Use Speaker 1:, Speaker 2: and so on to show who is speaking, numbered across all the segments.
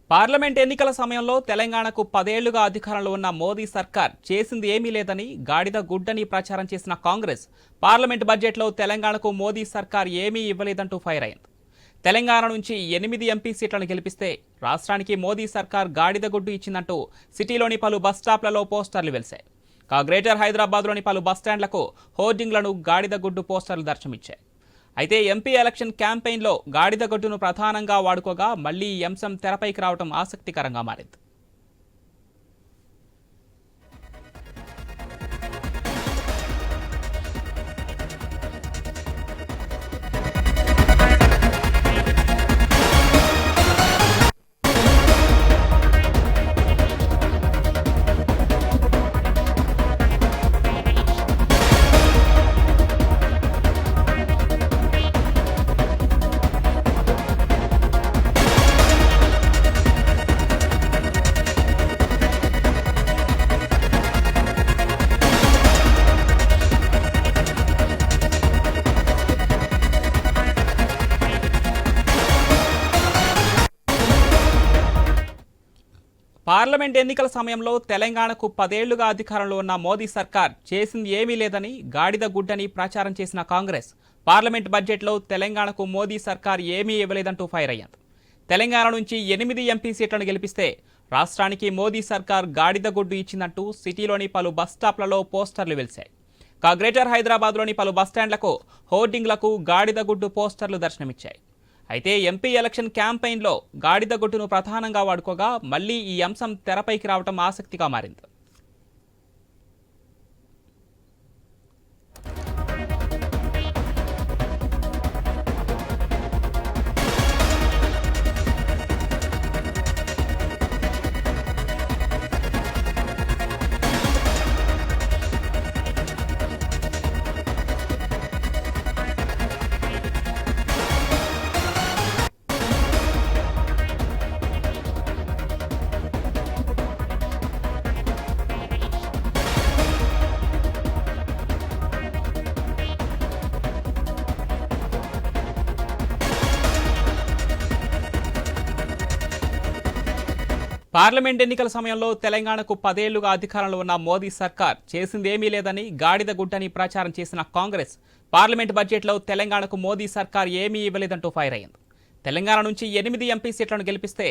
Speaker 1: Parliament ఎన్నికల సమయంలో తెలంగాణకు 10 ఏళ్లుగా అధికారంలో ఉన్న మోదీ సర్కార్ చేసింది ఏమీ లేదని గాడిద గుడ్డని ప్రచారం చేసిన కాంగ్రెస్ పార్లమెంట్ బడ్జెట్లో తెలంగాణకు మోదీ సర్కార్ ఏమీ ఇవ్వలేదంటూ ఫైర్ అయింది. తెలంగాణ నుంచి 8 ఎంపీ సీట్లను గెలిపిస్తే రాష్ట్రానికి మోదీ సర్కార్ గాడిద గుడ్డు ఇచ్చిందంటూ సిటీలోని పలు బస్టాప్లలో పోస్టర్లు వెలిశాయి. గ్రేటర్ హైదరాబాద్లోని పలు బస్టాండ్లకు హోర్డింగ్లను గాడిద గుడ్డు పోస్టర్లు దర్శనమిచ్చాయి. అయితే ఎంపీ ఎలక్షన్ క్యాంపెయిన్లో గాడిద గొడ్డును ప్రధానంగా వాడుకోగా మళ్లీ ఈ అంశం తెరపైకి రావడం ఆసక్తికరంగా మారింది. పార్లమెంట్ ఎన్నికల సమయంలో తెలంగాణకు 10 ఏళ్లుగా అధికారంలో ఉన్న మోదీ సర్కార్ చేసింది ఏమీ లేదని గాడిద గుడ్డని ప్రచారం చేసిన కాంగ్రెస్ పార్లమెంట్ బడ్జెట్లో తెలంగాణకు మోదీ సర్కార్ ఏమీ ఇవ్వలేదంటూ ఫైర్ అయ్యింది. తెలంగాణ నుంచి 8 ఎంపీ సీట్లను గెలిపిస్తే రాష్ట్రానికి మోదీ సర్కార్ గాడిద గుడ్డు ఇచ్చిందంటూ సిటీలోని పలు బస్టాప్లలో పోస్టర్లు వెలిశాయి. గ్రేటర్ హైదరాబాద్లోని పలు బస్టాండ్లకు హోర్డింగ్లకు గాడిద గుడ్డు పోస్టర్లు దర్శనమిచ్చాయి. అయితే ఎంపీ ఎలక్షన్ క్యాంపెయిన్లో గాడిద గుడ్డును ప్రధానంగా వాడుకోగా మళ్లీ ఈ అంశం తెరపైకి రావడం ఆసక్తిగా మారింది. పార్లమెంట్ ఎన్నికల సమయంలో తెలంగాణకు 10 ఏళ్లుగా అధికారంలో ఉన్న మోదీ సర్కార్ చేసిందేమీ లేదని గాడిద గుడ్డని ప్రచారం చేసిన కాంగ్రెస్ పార్లమెంట్ బడ్జెట్లో తెలంగాణకు మోదీ సర్కార్ ఏమీ ఇవ్వలేదంటూ ఫైర్ అయింది. తెలంగాణ నుంచి 8 ఎంపీ సీట్లను గెలిపిస్తే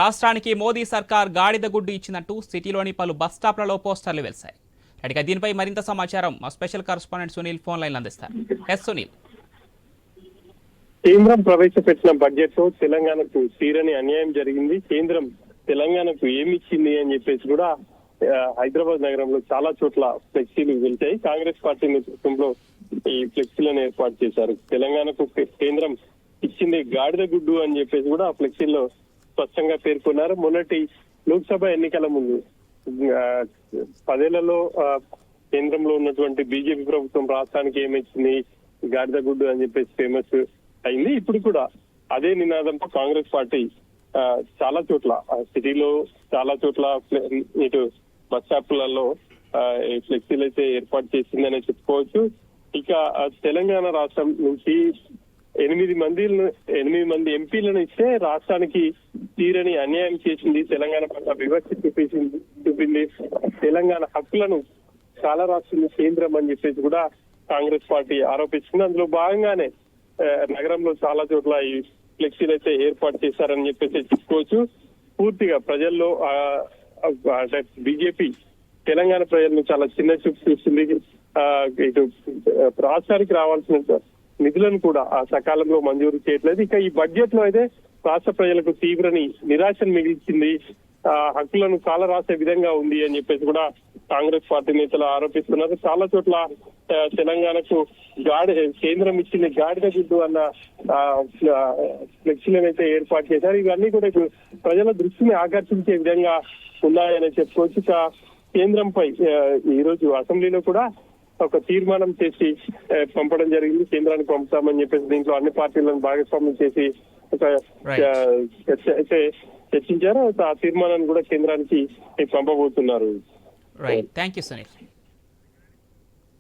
Speaker 1: రాష్ట్రానికి మోదీ సర్కార్ గాడిద గుడ్డు ఇచ్చిందంటూ సిటీలోని పలు బస్టాప్లలో పోస్టర్లు వెలిశాయి. అడిగా దీనిపై మరింత సమాచారం మా special correspondent Sunil phone line అందిస్తారు. ఎస్ సునీల్.
Speaker 2: కేంద్రం ప్రవేశపెట్టిన బడ్జెట్ లో తెలంగాణకు తీరని అన్యాయం జరిగింది. కేంద్రం తెలంగాణకు ఏమిచ్చింది అని చెప్పేసి కూడా హైదరాబాద్ నగరంలో చాలా చోట్ల ఫ్లెక్సీలు వెళ్తాయి. కాంగ్రెస్ పార్టీ నేతృత్వంలో ఈ ఫ్లెక్సీలను ఏర్పాటు చేశారు. తెలంగాణకు కేంద్రం ఇచ్చింది గాడిద గుడ్డు అని చెప్పేసి కూడా ఆ ఫ్లెక్సీల్లో స్పష్టంగా పేర్కొన్నారు. మొన్నటి లోక్సభ ఎన్నికల ముందు 10 ఏళ్లలో కేంద్రంలో ఉన్నటువంటి బీజేపీ ప్రభుత్వం రాష్ట్రానికి ఏమిచ్చింది గాడిద గుడ్డు అని చెప్పేసి ఫేమస్ అయింది. ఇప్పుడు కూడా అదే నినాదంతో కాంగ్రెస్ పార్టీ చాలా చోట్ల సిటీలో చాలా చోట్ల ఇటు బస్ స్టాప్లలో ఫ్లెక్సీలు అయితే ఏర్పాటు చేసిందనే చెప్పుకోవచ్చు. ఇక తెలంగాణ రాష్ట్రం నుంచి 8 మంది ఎంపీలను ఇస్తే రాష్ట్రానికి తీరని అన్యాయం చేసింది, తెలంగాణ పట్ల వివక్ష చూపింది, తెలంగాణ హక్కులను చాలా రాష్ట్రాలు కేంద్రం అని చెప్పేసి కూడా కాంగ్రెస్ పార్టీ ఆరోపిస్తుంది. అందులో భాగంగానే నగరంలో చాలా చోట్ల ఈ ఫ్లెక్సీలు అయితే ఏర్పాటు చేశారని చెప్పేసి చెప్పుకోవచ్చు. పూర్తిగా ప్రజల్లో అంటే బీజేపీ తెలంగాణ ప్రజలను చాలా చిన్న చూపు చూస్తుంది. ఇటు రాష్ట్రానికి రావాల్సిన నిధులను కూడా సకాలంలో మంజూరు చేయట్లేదు. ఇక ఈ బడ్జెట్ లో అయితే రాష్ట్ర ప్రజలకు తీవ్రని నిరాశను మిగిల్చింది, హక్కులను చాలా రాసే విధంగా ఉంది అని చెప్పేసి కూడా కాంగ్రెస్ పార్టీ నేతలు ఆరోపిస్తున్నారు. చాలా చోట్ల తెలంగాణకు కేంద్రం ఇచ్చిన గాడిద గుడ్డు అన్న ఫ్లెక్సీలను అయితే ఏర్పాటు చేశారు. ఇవన్నీ కూడా ప్రజల దృష్టిని ఆకర్షించే విధంగా ఉన్నాయని చెప్పుకోవచ్చు. ఇక కేంద్రంపై ఈ రోజు అసెంబ్లీలో కూడా ఒక తీర్మానం చేసి పంపడం జరిగింది. కేంద్రానికి పంపుతామని చెప్పేసి దీంట్లో అన్ని పార్టీలను భాగస్వామ్యం చేసి ఒక అయితే చర్చించారు. ఆ తీర్మానాన్ని కూడా కేంద్రానికి పంపబోతున్నారు.
Speaker 1: Right, thank you Sunil.